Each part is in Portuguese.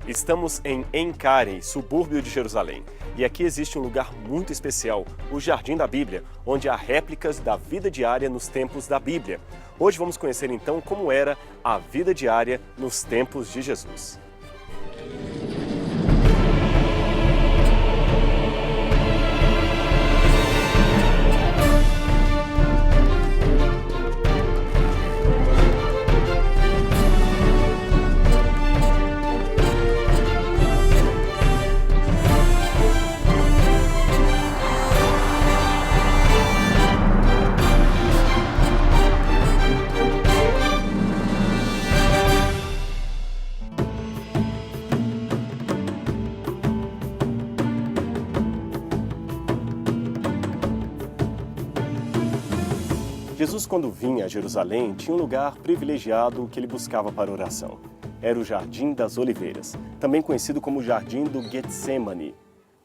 Estamos em Encarem, subúrbio de Jerusalém. E aqui existe um lugar muito especial, o Jardim da Bíblia, onde há réplicas da vida diária nos tempos da Bíblia. Hoje vamos conhecer então como era a vida diária nos tempos de Jesus. Jesus, quando vinha a Jerusalém, tinha um lugar privilegiado que ele buscava para oração. Era o Jardim das Oliveiras, também conhecido como Jardim do Getsemane.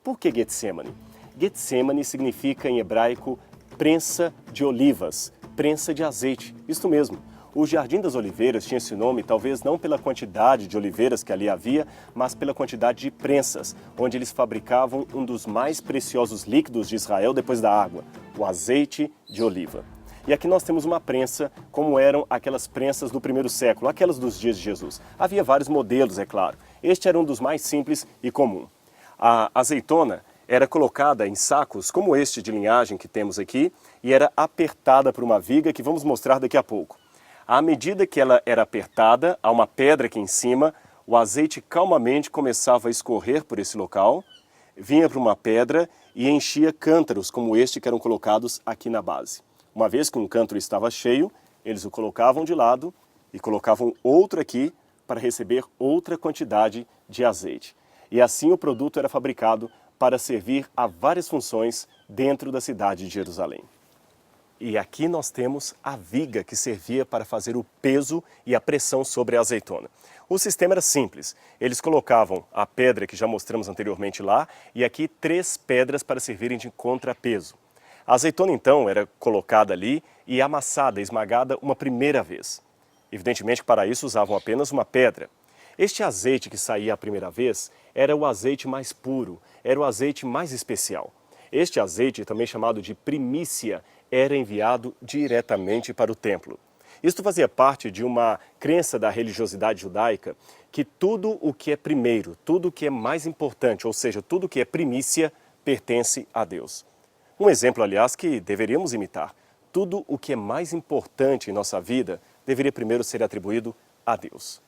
Por que Getsemane? Getsemane significa em hebraico prensa de olivas, prensa de azeite, isto mesmo. O Jardim das Oliveiras tinha esse nome talvez não pela quantidade de oliveiras que ali havia, mas pela quantidade de prensas, onde eles fabricavam um dos mais preciosos líquidos de Israel depois da água, o azeite de oliva. E aqui nós temos uma prensa, como eram aquelas prensas do primeiro século, aquelas dos dias de Jesus. Havia vários modelos, é claro. Este era um dos mais simples e comum. A azeitona era colocada em sacos, como este de linhagem que temos aqui, e era apertada por uma viga que vamos mostrar daqui a pouco. À medida que ela era apertada, há uma pedra aqui em cima, o azeite calmamente começava a escorrer por esse local, vinha para uma pedra e enchia cântaros como este que eram colocados aqui na base. Uma vez que um cântaro estava cheio, eles o colocavam de lado e colocavam outro aqui para receber outra quantidade de azeite. E assim o produto era fabricado para servir a várias funções dentro da cidade de Jerusalém. E aqui nós temos a viga que servia para fazer o peso e a pressão sobre a azeitona. O sistema era simples. Eles colocavam a pedra que já mostramos anteriormente lá e aqui 3 pedras para servirem de contrapeso. A azeitona, então, era colocada ali e amassada, esmagada uma primeira vez. Evidentemente que para isso usavam apenas uma pedra. Este azeite que saía a primeira vez era o azeite mais puro, era o azeite mais especial. Este azeite, também chamado de primícia, era enviado diretamente para o templo. Isto fazia parte de uma crença da religiosidade judaica que tudo o que é primeiro, tudo o que é mais importante, ou seja, tudo o que é primícia, pertence a Deus. Um exemplo, aliás, que deveríamos imitar. Tudo o que é mais importante em nossa vida deveria primeiro ser atribuído a Deus.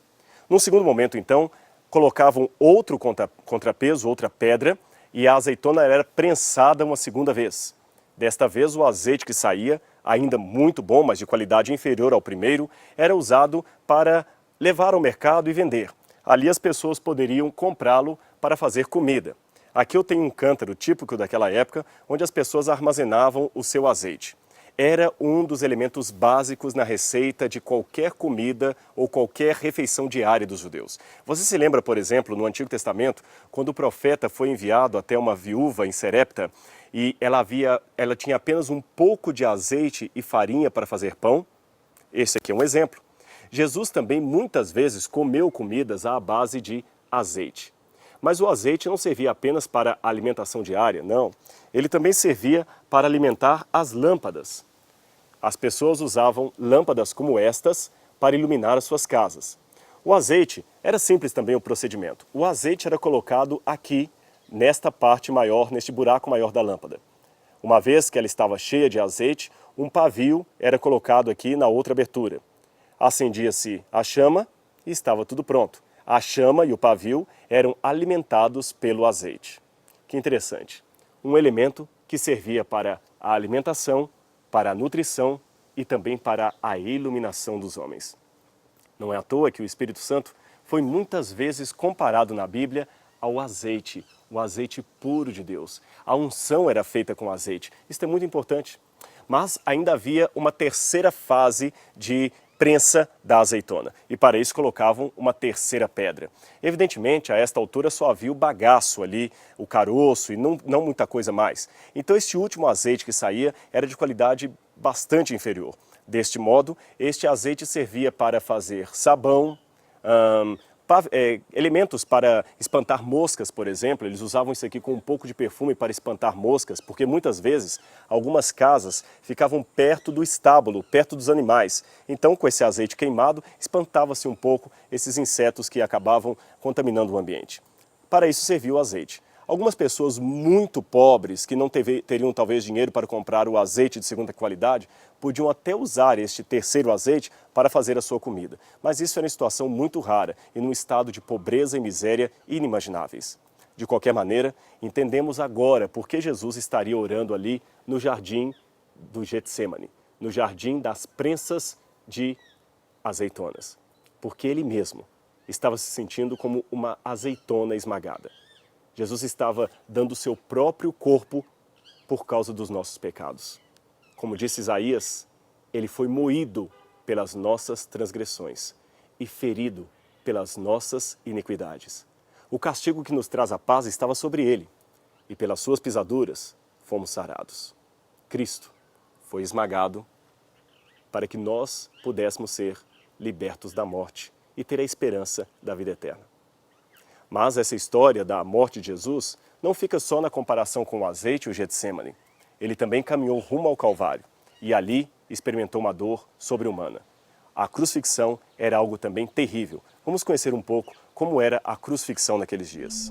Num segundo momento, então, colocavam outro contrapeso, outra pedra, e a azeitona era prensada uma segunda vez. Desta vez, o azeite que saía, ainda muito bom, mas de qualidade inferior ao primeiro, era usado para levar ao mercado e vender. Ali as pessoas poderiam comprá-lo para fazer comida. Aqui eu tenho um cântaro típico daquela época, onde as pessoas armazenavam o seu azeite. Era um dos elementos básicos na receita de qualquer comida ou qualquer refeição diária dos judeus. Você se lembra, por exemplo, no Antigo Testamento, quando o profeta foi enviado até uma viúva em Serepta e ela tinha apenas um pouco de azeite e farinha para fazer pão? Esse aqui é um exemplo. Jesus também muitas vezes comeu comidas à base de azeite. Mas o azeite não servia apenas para a alimentação diária, não. Ele também servia para alimentar as lâmpadas. As pessoas usavam lâmpadas como estas para iluminar as suas casas. O azeite era simples também o procedimento. O azeite era colocado aqui, nesta parte maior, neste buraco maior da lâmpada. Uma vez que ela estava cheia de azeite, um pavio era colocado aqui na outra abertura. Acendia-se a chama e estava tudo pronto. A chama e o pavio eram alimentados pelo azeite. Que interessante. Um elemento que servia para a alimentação, para a nutrição e também para a iluminação dos homens. Não é à toa que o Espírito Santo foi muitas vezes comparado na Bíblia ao azeite, o azeite puro de Deus. A unção era feita com azeite. Isso é muito importante. Mas ainda havia uma terceira fase de prensa da azeitona. E para isso colocavam uma terceira pedra. Evidentemente, a esta altura só havia o bagaço ali, o caroço e não muita coisa mais. Então este último azeite que saía era de qualidade bastante inferior. Deste modo, este azeite servia para fazer sabão, elementos para espantar moscas, por exemplo. Eles usavam isso aqui com um pouco de perfume para espantar moscas, porque muitas vezes algumas casas ficavam perto do estábulo, perto dos animais. Então, com esse azeite queimado, espantava-se um pouco esses insetos que acabavam contaminando o ambiente. Para isso serviu o azeite. Algumas pessoas muito pobres, que não teriam talvez dinheiro para comprar o azeite de segunda qualidade, podiam até usar este terceiro azeite para fazer a sua comida. Mas isso era uma situação muito rara e num estado de pobreza e miséria inimagináveis. De qualquer maneira, entendemos agora por que Jesus estaria orando ali no jardim do Getsemane, no jardim das prensas de azeitonas. Porque ele mesmo estava se sentindo como uma azeitona esmagada. Jesus estava dando o seu próprio corpo por causa dos nossos pecados. Como disse Isaías, ele foi moído pelas nossas transgressões e ferido pelas nossas iniquidades. O castigo que nos traz a paz estava sobre ele, e pelas suas pisaduras fomos sarados. Cristo foi esmagado para que nós pudéssemos ser libertos da morte e ter a esperança da vida eterna. Mas essa história da morte de Jesus não fica só na comparação com o azeite e o Getsemane. Ele também caminhou rumo ao Calvário e ali experimentou uma dor sobre-humana. A crucifixão era algo também terrível. Vamos conhecer um pouco como era a crucifixão naqueles dias.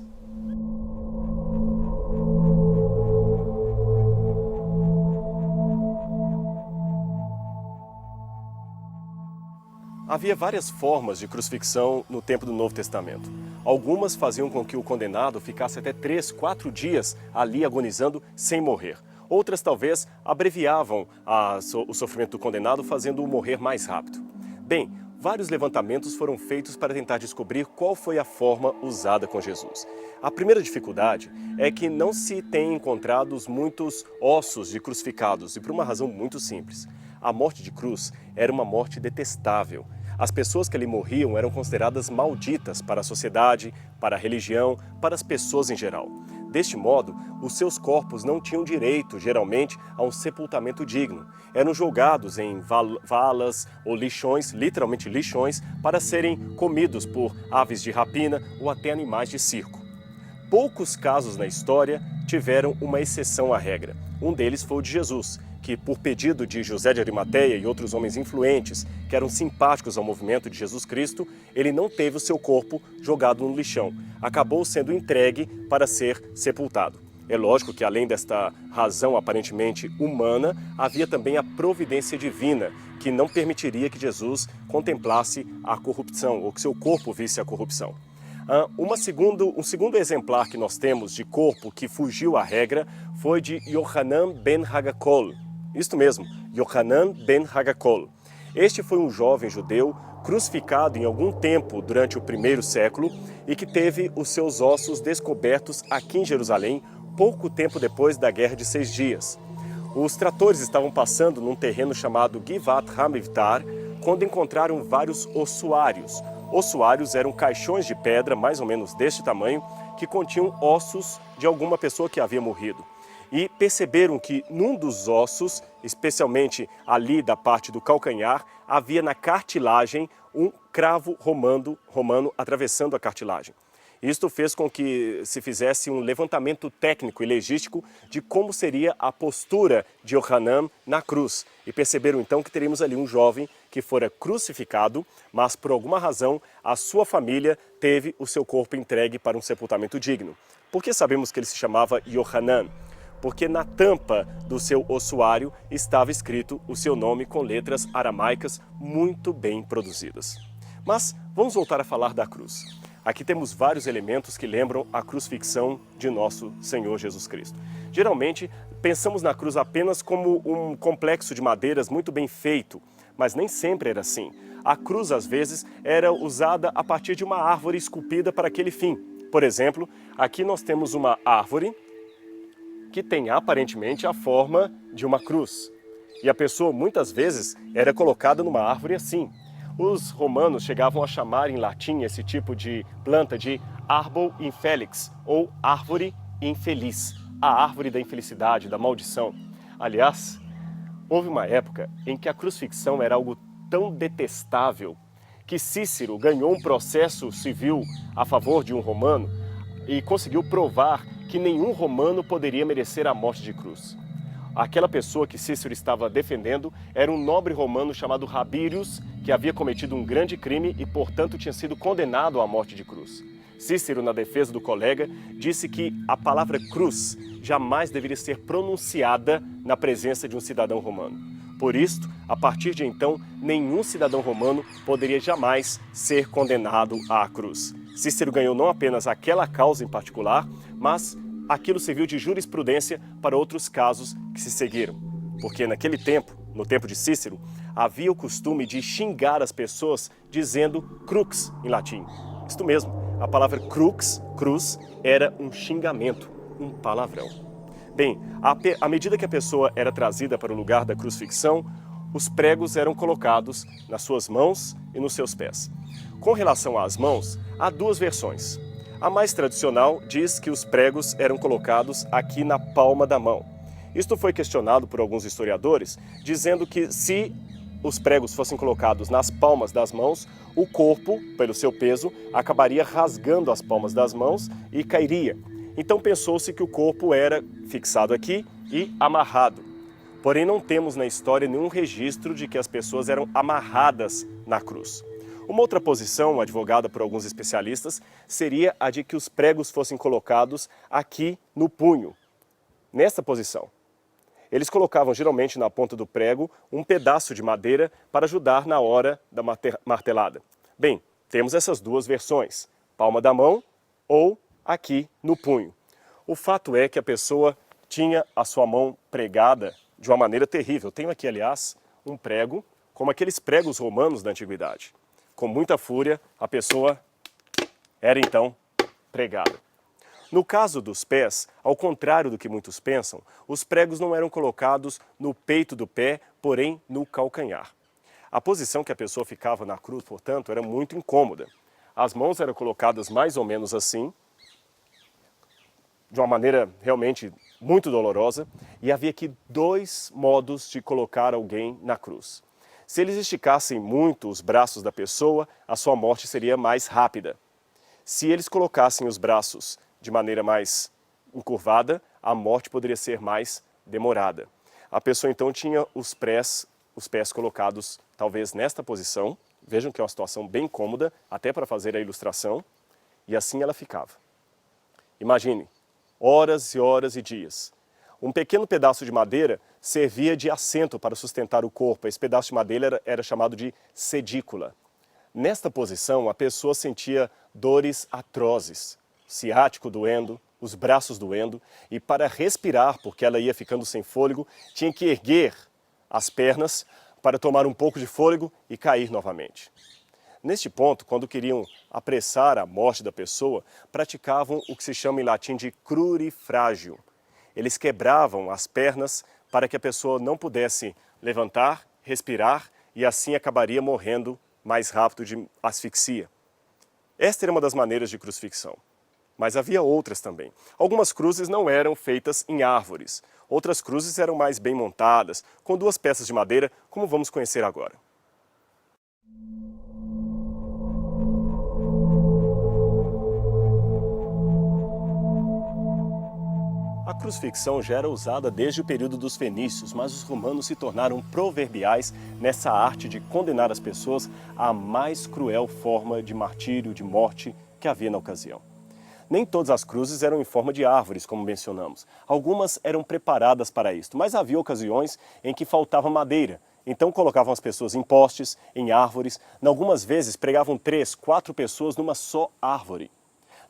Havia várias formas de crucifixão no tempo do Novo Testamento. Algumas faziam com que o condenado ficasse até 3, 4 dias ali agonizando sem morrer. Outras talvez abreviavam o sofrimento do condenado, fazendo-o morrer mais rápido. Bem, vários levantamentos foram feitos para tentar descobrir qual foi a forma usada com Jesus. A primeira dificuldade é que não se tem encontrado muitos ossos de crucificados, e por uma razão muito simples. A morte de cruz era uma morte detestável. As pessoas que ali morriam eram consideradas malditas para a sociedade, para a religião, para as pessoas em geral. Deste modo, os seus corpos não tinham direito, geralmente, a um sepultamento digno. Eram jogados em valas ou lixões, literalmente lixões, para serem comidos por aves de rapina ou até animais de circo. Poucos casos na história tiveram uma exceção à regra. Um deles foi o de Jesus, que por pedido de José de Arimateia e outros homens influentes que eram simpáticos ao movimento de Jesus Cristo, ele não teve o seu corpo jogado no lixão. Acabou sendo entregue para ser sepultado. É lógico que além desta razão aparentemente humana, havia também a providência divina, que não permitiria que Jesus contemplasse a corrupção, ou que seu corpo visse a corrupção. Um segundo exemplar que nós temos de corpo que fugiu à regra foi de Yohanan ben Haggakol. Isto mesmo, Yohanan ben Haggakol. Este foi um jovem judeu crucificado em algum tempo durante o primeiro século e que teve os seus ossos descobertos aqui em Jerusalém pouco tempo depois da Guerra de 6 Dias. Os tratores estavam passando num terreno chamado Givat HaMivtar quando encontraram vários ossuários. Ossuários eram caixões de pedra, mais ou menos deste tamanho, que continham ossos de alguma pessoa que havia morrido. E perceberam que num dos ossos, especialmente ali da parte do calcanhar, havia na cartilagem um cravo romano atravessando a cartilagem. Isto fez com que se fizesse um levantamento técnico e legístico de como seria a postura de Yohanan na cruz. E perceberam então que teríamos ali um jovem que fora crucificado, mas por alguma razão a sua família teve o seu corpo entregue para um sepultamento digno. Por que sabemos que ele se chamava Yohanan? Porque na tampa do seu ossuário estava escrito o seu nome com letras aramaicas muito bem produzidas. Mas vamos voltar a falar da cruz. Aqui temos vários elementos que lembram a crucifixão de nosso Senhor Jesus Cristo. Geralmente, pensamos na cruz apenas como um complexo de madeiras muito bem feito, mas nem sempre era assim. A cruz, às vezes, era usada a partir de uma árvore esculpida para aquele fim. Por exemplo, aqui nós temos uma árvore que tem aparentemente a forma de uma cruz. E a pessoa, muitas vezes, era colocada numa árvore assim. Os romanos chegavam a chamar em latim esse tipo de planta de arbor infelix, ou árvore infeliz, a árvore da infelicidade, da maldição. Aliás, houve uma época em que a crucifixão era algo tão detestável que Cícero ganhou um processo civil a favor de um romano e conseguiu provar que nenhum romano poderia merecer a morte de cruz. Aquela pessoa que Cícero estava defendendo era um nobre romano chamado Rabirius, que havia cometido um grande crime e, portanto, tinha sido condenado à morte de cruz. Cícero, na defesa do colega, disse que a palavra cruz jamais deveria ser pronunciada na presença de um cidadão romano. Por isto, a partir de então, nenhum cidadão romano poderia jamais ser condenado à cruz. Cícero ganhou não apenas aquela causa em particular, mas aquilo serviu de jurisprudência para outros casos que se seguiram. Porque naquele tempo, no tempo de Cícero, havia o costume de xingar as pessoas dizendo crux em latim. Isto mesmo, a palavra crux, cruz, era um xingamento, um palavrão. Bem, à medida que a pessoa era trazida para o lugar da crucifixão, os pregos eram colocados nas suas mãos e nos seus pés. Com relação às mãos, há duas versões. A mais tradicional diz que os pregos eram colocados aqui na palma da mão. Isto foi questionado por alguns historiadores, dizendo que se os pregos fossem colocados nas palmas das mãos, o corpo, pelo seu peso, acabaria rasgando as palmas das mãos e cairia. Então pensou-se que o corpo era fixado aqui e amarrado. Porém, não temos na história nenhum registro de que as pessoas eram amarradas na cruz. Uma outra posição, advogada por alguns especialistas, seria a de que os pregos fossem colocados aqui no punho, nesta posição. Eles colocavam geralmente na ponta do prego um pedaço de madeira para ajudar na hora da martelada. Bem, temos essas duas versões, palma da mão ou aqui no punho. O fato é que a pessoa tinha a sua mão pregada de uma maneira terrível. Eu tenho aqui, aliás, um prego, como aqueles pregos romanos da antiguidade. Com muita fúria, a pessoa era então pregada. No caso dos pés, ao contrário do que muitos pensam, os pregos não eram colocados no peito do pé, porém no calcanhar. A posição que a pessoa ficava na cruz, portanto, era muito incômoda. As mãos eram colocadas mais ou menos assim, de uma maneira realmente muito dolorosa, e havia aqui dois modos de colocar alguém na cruz. Se eles esticassem muito os braços da pessoa, a sua morte seria mais rápida. Se eles colocassem os braços de maneira mais encurvada, a morte poderia ser mais demorada. A pessoa então tinha os pés colocados talvez nesta posição. Vejam que é uma situação bem cômoda, até para fazer a ilustração, e assim ela ficava. Imagine, horas e horas e dias. Um pequeno pedaço de madeira servia de assento para sustentar o corpo. Esse pedaço de madeira era chamado de sedícula. Nesta posição, a pessoa sentia dores atrozes, ciático doendo, os braços doendo, e para respirar, porque ela ia ficando sem fôlego, tinha que erguer as pernas para tomar um pouco de fôlego e cair novamente. Neste ponto, quando queriam apressar a morte da pessoa, praticavam o que se chama em latim de crurifrágio. Eles quebravam as pernas para que a pessoa não pudesse levantar, respirar e assim acabaria morrendo mais rápido de asfixia. Esta era uma das maneiras de crucifixão. Mas havia outras também. Algumas cruzes não eram feitas em árvores. Outras cruzes eram mais bem montadas, com duas peças de madeira, como vamos conhecer agora. A crucifixão já era usada desde o período dos fenícios, mas os romanos se tornaram proverbiais nessa arte de condenar as pessoas à mais cruel forma de martírio, de morte que havia na ocasião. Nem todas as cruzes eram em forma de árvores, como mencionamos. Algumas eram preparadas para isto, mas havia ocasiões em que faltava madeira. Então colocavam as pessoas em postes, em árvores. Algumas vezes pregavam 3, 4 pessoas numa só árvore.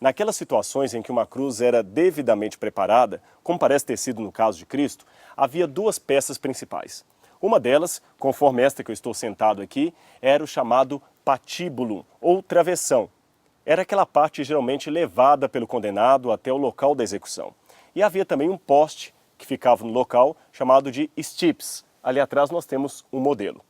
Naquelas situações em que uma cruz era devidamente preparada, como parece ter sido no caso de Cristo, havia duas peças principais. Uma delas, conforme esta que eu estou sentado aqui, era o chamado patíbulo, ou travessão. Era aquela parte geralmente levada pelo condenado até o local da execução. E havia também um poste que ficava no local, chamado de stips. Ali atrás nós temos um modelo.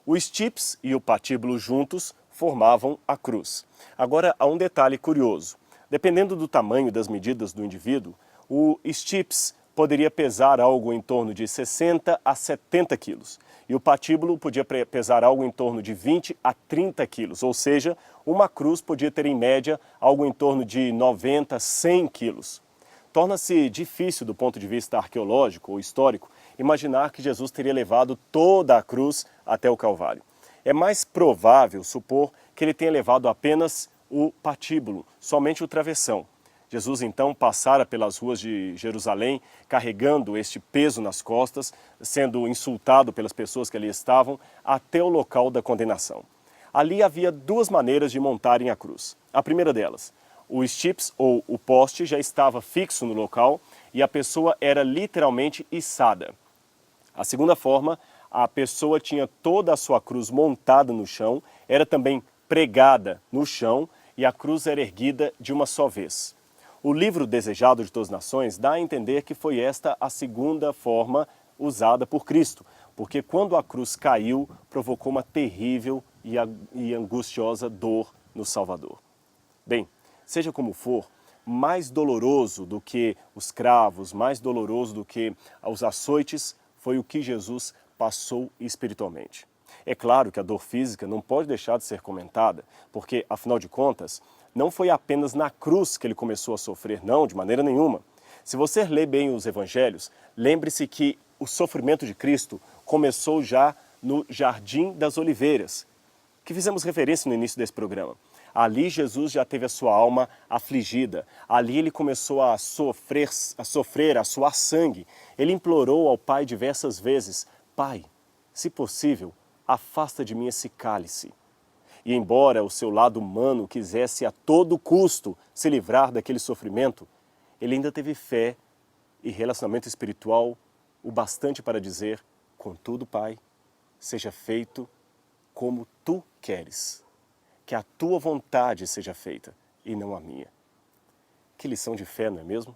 O stips e o patíbulo juntos formavam a cruz. Agora, há um detalhe curioso. Dependendo do tamanho das medidas do indivíduo, o stips poderia pesar algo em torno de 60 a 70 quilos. E o patíbulo podia pesar algo em torno de 20 a 30 quilos, ou seja, uma cruz podia ter em média algo em torno de 90, 100 quilos. Torna-se difícil do ponto de vista arqueológico ou histórico imaginar que Jesus teria levado toda a cruz até o Calvário. É mais provável supor que ele tenha levado apenas o patíbulo, somente o travessão. Jesus então passara pelas ruas de Jerusalém carregando este peso nas costas, sendo insultado pelas pessoas que ali estavam, até o local da condenação. Ali havia duas maneiras de montarem a cruz. A primeira delas, o estips ou o poste já estava fixo no local e a pessoa era literalmente içada. A segunda forma, a pessoa tinha toda a sua cruz montada no chão, era também pregada no chão e a cruz era erguida de uma só vez. O livro Desejado de Todas as Nações dá a entender que foi esta a segunda forma usada por Cristo, porque quando a cruz caiu, provocou uma terrível e angustiosa dor no Salvador. Bem, seja como for, mais doloroso do que os cravos, mais doloroso do que os açoites, foi o que Jesus passou espiritualmente. É claro que a dor física não pode deixar de ser comentada, porque, afinal de contas, não foi apenas na cruz que ele começou a sofrer, não, de maneira nenhuma. Se você ler bem os evangelhos, lembre-se que o sofrimento de Cristo começou já no Jardim das Oliveiras, que fizemos referência no início desse programa. Ali Jesus já teve a sua alma afligida, ali ele começou a sofrer, a suar sangue. Ele implorou ao Pai diversas vezes, Pai, se possível, afasta de mim esse cálice. E embora o seu lado humano quisesse a todo custo se livrar daquele sofrimento, ele ainda teve fé e relacionamento espiritual o bastante para dizer, contudo, Pai, seja feito como tu queres, que a tua vontade seja feita e não a minha. Que lição de fé, não é mesmo?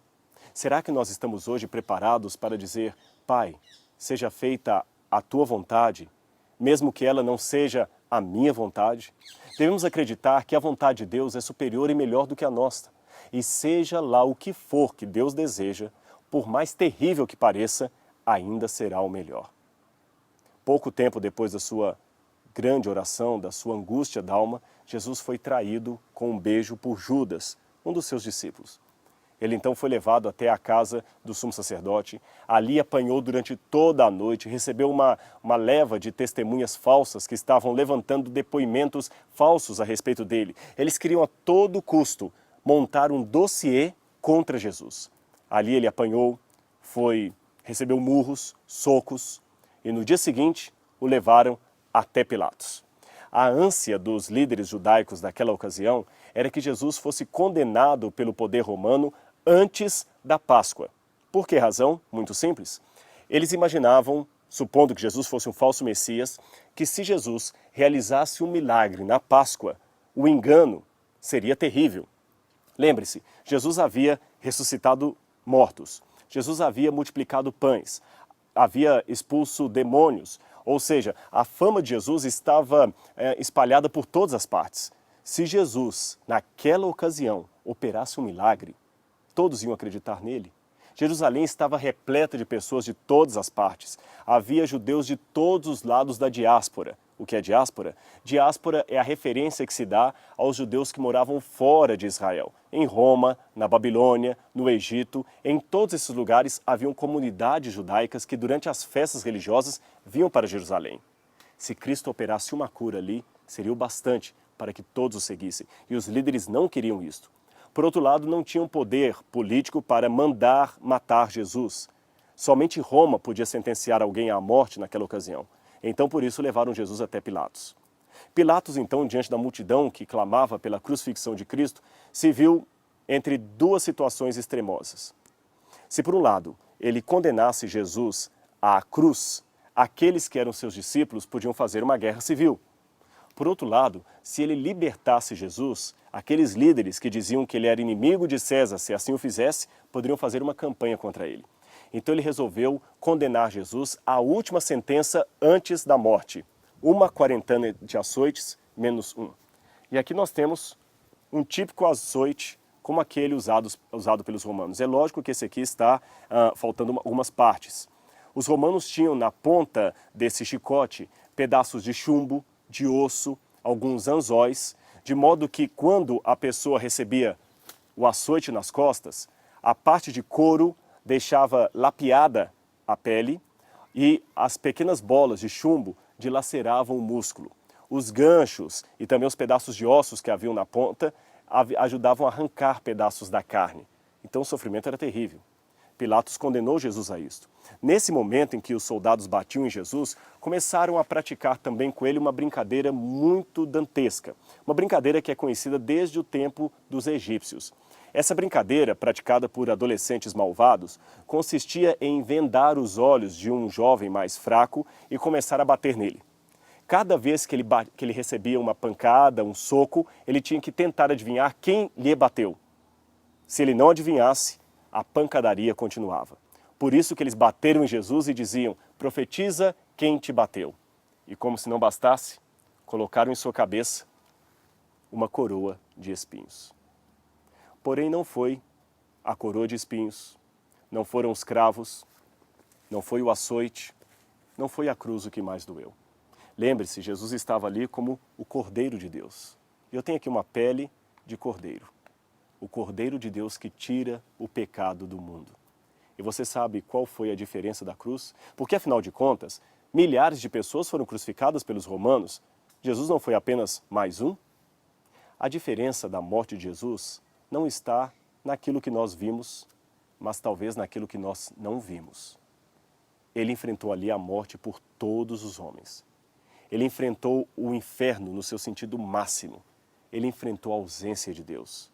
Será que nós estamos hoje preparados para dizer, Pai, seja feita a tua vontade, mesmo que ela não seja a minha vontade? Devemos acreditar que a vontade de Deus é superior e melhor do que a nossa. E seja lá o que for que Deus deseja, por mais terrível que pareça, ainda será o melhor. Pouco tempo depois da sua grande oração, da sua angústia da alma, Jesus foi traído com um beijo por Judas, um dos seus discípulos. Ele então foi levado até a casa do sumo sacerdote, ali apanhou durante toda a noite, recebeu uma leva de testemunhas falsas que estavam levantando depoimentos falsos a respeito dele. Eles queriam a todo custo montar um dossiê contra Jesus. Ali ele apanhou, recebeu murros, socos e no dia seguinte o levaram até Pilatos. A ânsia dos líderes judaicos daquela ocasião era que Jesus fosse condenado pelo poder romano antes da Páscoa. Por que razão? Muito simples. Eles imaginavam, supondo que Jesus fosse um falso Messias, que se Jesus realizasse um milagre na Páscoa, o engano seria terrível. Lembre-se, Jesus havia ressuscitado mortos, Jesus havia multiplicado pães, havia expulso demônios, ou seja, a fama de Jesus estava espalhada por todas as partes. Se Jesus, naquela ocasião, operasse um milagre, todos iam acreditar nele. Jerusalém estava repleta de pessoas de todas as partes. Havia judeus de todos os lados da diáspora. O que é diáspora? Diáspora é a referência que se dá aos judeus que moravam fora de Israel. Em Roma, na Babilônia, no Egito, em todos esses lugares haviam comunidades judaicas que durante as festas religiosas vinham para Jerusalém. Se Cristo operasse uma cura ali, seria o bastante para que todos o seguissem. E os líderes não queriam isto. Por outro lado, não tinham poder político para mandar matar Jesus. Somente Roma podia sentenciar alguém à morte naquela ocasião. Então, por isso, levaram Jesus até Pilatos. Pilatos, então, diante da multidão que clamava pela crucifixão de Cristo, se viu entre duas situações extremosas. Se, por um lado, ele condenasse Jesus à cruz, aqueles que eram seus discípulos podiam fazer uma guerra civil. Por outro lado, se ele libertasse Jesus, aqueles líderes que diziam que ele era inimigo de César, se assim o fizesse, poderiam fazer uma campanha contra ele. Então ele resolveu condenar Jesus à última sentença antes da morte. 1/40 de açoites, menos 1. E aqui nós temos um típico açoite como aquele usado pelos romanos. É lógico que esse aqui está faltando algumas partes. Os romanos tinham na ponta desse chicote pedaços de chumbo, de osso, alguns anzóis, de modo que quando a pessoa recebia o açoite nas costas, a parte de couro deixava lapiada a pele e as pequenas bolas de chumbo dilaceravam o músculo. Os ganchos e também os pedaços de ossos que haviam na ponta ajudavam a arrancar pedaços da carne. Então o sofrimento era terrível. Pilatos condenou Jesus a isto. Nesse momento em que os soldados batiam em Jesus, começaram a praticar também com ele uma brincadeira muito dantesca. Uma brincadeira que é conhecida desde o tempo dos egípcios. Essa brincadeira, praticada por adolescentes malvados, consistia em vendar os olhos de um jovem mais fraco e começar a bater nele. Cada vez que ele recebia uma pancada, um soco, ele tinha que tentar adivinhar quem lhe bateu. Se ele não adivinhasse, a pancadaria continuava. Por isso que eles bateram em Jesus e diziam: profetiza quem te bateu. E como se não bastasse, colocaram em sua cabeça uma coroa de espinhos. Porém não foi a coroa de espinhos, não foram os cravos, não foi o açoite, não foi a cruz o que mais doeu. Lembre-se, Jesus estava ali como o Cordeiro de Deus. Eu tenho aqui uma pele de cordeiro. O Cordeiro de Deus que tira o pecado do mundo. E você sabe qual foi a diferença da cruz? Porque, afinal de contas, milhares de pessoas foram crucificadas pelos romanos. Jesus não foi apenas mais um? A diferença da morte de Jesus não está naquilo que nós vimos, mas talvez naquilo que nós não vimos. Ele enfrentou ali a morte por todos os homens. Ele enfrentou o inferno no seu sentido máximo. Ele enfrentou a ausência de Deus.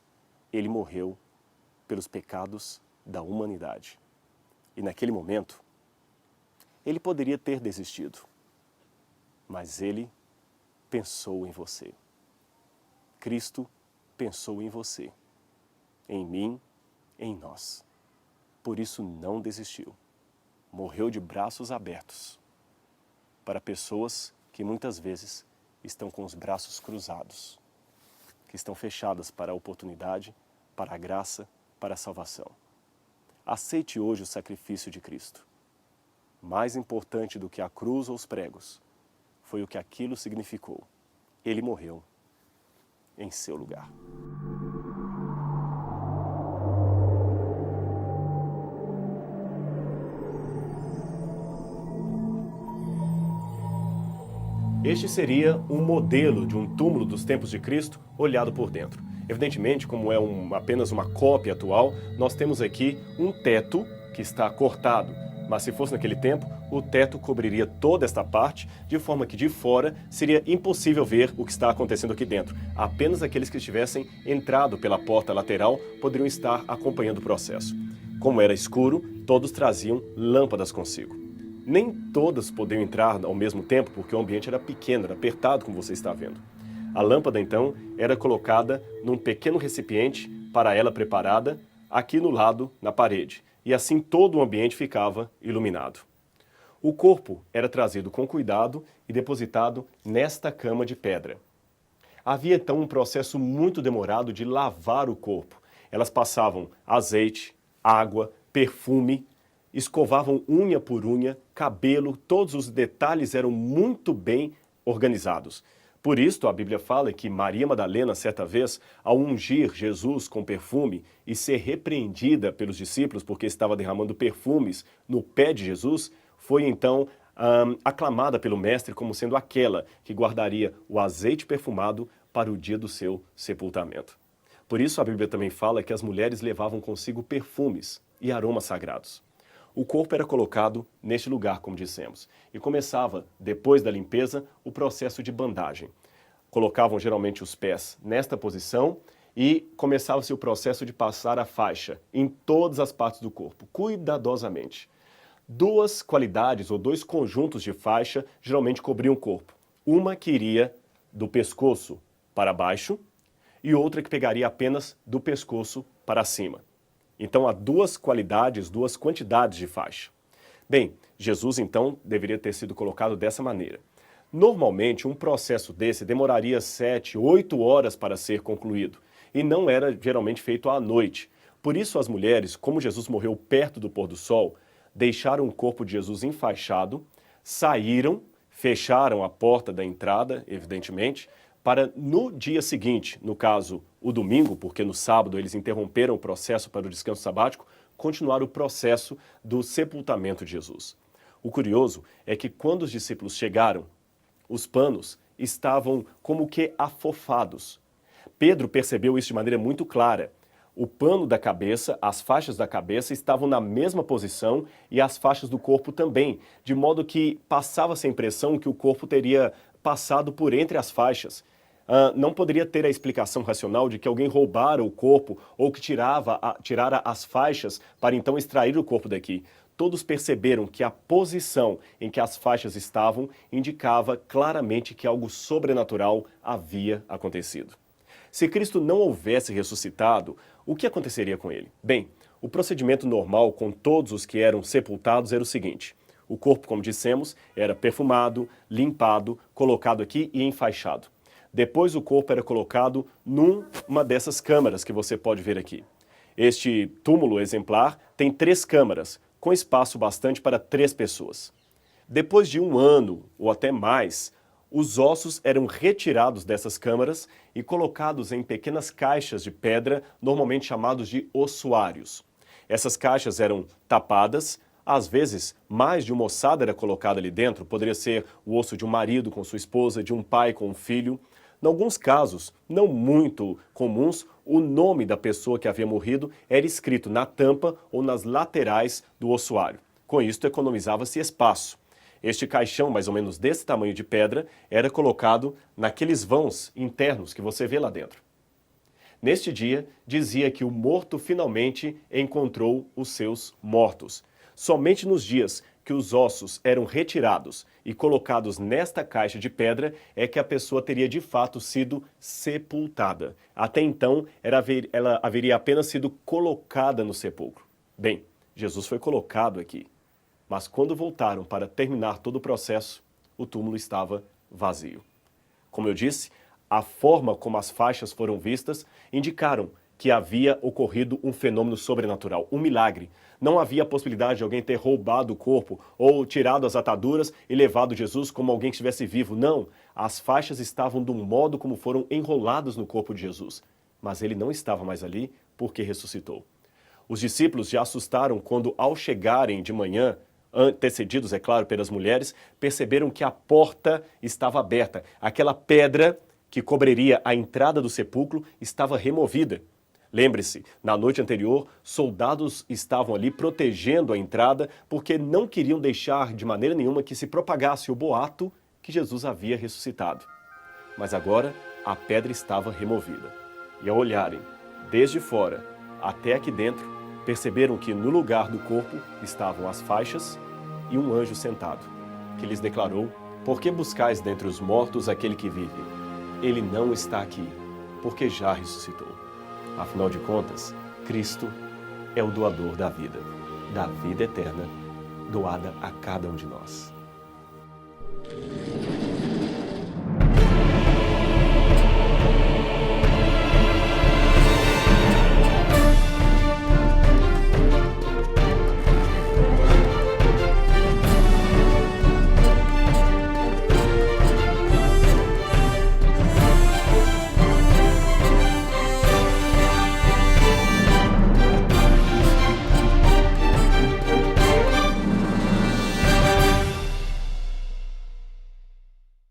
Ele morreu pelos pecados da humanidade. E naquele momento, ele poderia ter desistido, mas ele pensou em você. Cristo pensou em você, em mim, em nós. Por isso não desistiu. Morreu de braços abertos para pessoas que muitas vezes estão com os braços cruzados, que estão fechadas para a oportunidade, para a graça, para a salvação. Aceite hoje o sacrifício de Cristo. Mais importante do que a cruz ou os pregos foi o que aquilo significou. Ele morreu em seu lugar. Este seria um modelo de um túmulo dos tempos de Cristo olhado por dentro. Evidentemente, como é apenas uma cópia atual, nós temos aqui um teto que está cortado. Mas se fosse naquele tempo, o teto cobriria toda esta parte, de forma que de fora seria impossível ver o que está acontecendo aqui dentro. Apenas aqueles que tivessem entrado pela porta lateral poderiam estar acompanhando o processo. Como era escuro, todos traziam lâmpadas consigo. Nem todas podiam entrar ao mesmo tempo, porque o ambiente era pequeno, era apertado, como você está vendo. A lâmpada, então, era colocada num pequeno recipiente para ela preparada, aqui no lado, na parede. E assim todo o ambiente ficava iluminado. O corpo era trazido com cuidado e depositado nesta cama de pedra. Havia, então, um processo muito demorado de lavar o corpo. Elas passavam azeite, água, perfume, escovavam unha por unha, cabelo, todos os detalhes eram muito bem organizados. Por isso, a Bíblia fala que Maria Madalena, certa vez, ao ungir Jesus com perfume e ser repreendida pelos discípulos porque estava derramando perfumes no pé de Jesus, foi então aclamada pelo Mestre como sendo aquela que guardaria o azeite perfumado para o dia do seu sepultamento. Por isso, a Bíblia também fala que as mulheres levavam consigo perfumes e aromas sagrados. O corpo era colocado neste lugar, como dissemos, e começava, depois da limpeza, o processo de bandagem. Colocavam geralmente os pés nesta posição e começava-se o processo de passar a faixa em todas as partes do corpo, cuidadosamente. Duas qualidades ou dois conjuntos de faixa geralmente cobriam o corpo. Uma que iria do pescoço para baixo e outra que pegaria apenas do pescoço para cima. Então há duas qualidades, duas quantidades de faixa. Bem, Jesus então deveria ter sido colocado dessa maneira. Normalmente um processo desse demoraria 7, 8 horas para ser concluído e não era geralmente feito à noite. Por isso as mulheres, como Jesus morreu perto do pôr do sol, deixaram o corpo de Jesus enfaixado, saíram, fecharam a porta da entrada, evidentemente, para no dia seguinte, no caso o domingo, porque no sábado eles interromperam o processo para o descanso sabático, continuar o processo do sepultamento de Jesus. O curioso é que quando os discípulos chegaram, os panos estavam como que afofados. Pedro percebeu isso de maneira muito clara. O pano da cabeça, as faixas da cabeça estavam na mesma posição e as faixas do corpo também, de modo que passava-se a impressão que o corpo teria passado por entre as faixas. Não poderia ter a explicação racional de que alguém roubara o corpo ou que tirara as faixas para então extrair o corpo daqui. Todos perceberam que a posição em que as faixas estavam indicava claramente que algo sobrenatural havia acontecido. Se Cristo não houvesse ressuscitado, o que aconteceria com ele? Bem, o procedimento normal com todos os que eram sepultados era o seguinte: o corpo, como dissemos, era perfumado, limpado, colocado aqui e enfaixado. Depois o corpo era colocado numa dessas câmaras que você pode ver aqui. Este túmulo exemplar tem 3 câmaras, com espaço bastante para 3 pessoas. Depois de 1 ano, ou até mais, os ossos eram retirados dessas câmaras e colocados em pequenas caixas de pedra, normalmente chamados de ossuários. Essas caixas eram tapadas, às vezes mais de uma ossada era colocada ali dentro, poderia ser o osso de um marido com sua esposa, de um pai com um filho. Em alguns casos, não muito comuns, o nome da pessoa que havia morrido era escrito na tampa ou nas laterais do ossuário. Com isto, economizava-se espaço. Este caixão, mais ou menos desse tamanho de pedra, era colocado naqueles vãos internos que você vê lá dentro. Neste dia, dizia que o morto finalmente encontrou os seus mortos. Somente nos dias que os ossos eram retirados e colocados nesta caixa de pedra é que a pessoa teria de fato sido sepultada. Até então, ela haveria apenas sido colocada no sepulcro. Bem, Jesus foi colocado aqui. Mas quando voltaram para terminar todo o processo, o túmulo estava vazio. Como eu disse, a forma como as faixas foram vistas indicaram que havia ocorrido um fenômeno sobrenatural, um milagre. Não havia a possibilidade de alguém ter roubado o corpo ou tirado as ataduras e levado Jesus como alguém que estivesse vivo. Não, as faixas estavam do modo como foram enroladas no corpo de Jesus. Mas ele não estava mais ali porque ressuscitou. Os discípulos já assustaram quando, ao chegarem de manhã, antecedidos, é claro, pelas mulheres, perceberam que a porta estava aberta. Aquela pedra que cobriria a entrada do sepulcro estava removida. Lembre-se, na noite anterior, soldados estavam ali protegendo a entrada porque não queriam deixar de maneira nenhuma que se propagasse o boato que Jesus havia ressuscitado. Mas agora a pedra estava removida. E ao olharem desde fora até aqui dentro, perceberam que no lugar do corpo estavam as faixas e um anjo sentado, que lhes declarou: "Por que buscais dentre os mortos aquele que vive? Ele não está aqui, porque já ressuscitou." Afinal de contas, Cristo é o doador da vida eterna, doada a cada um de nós.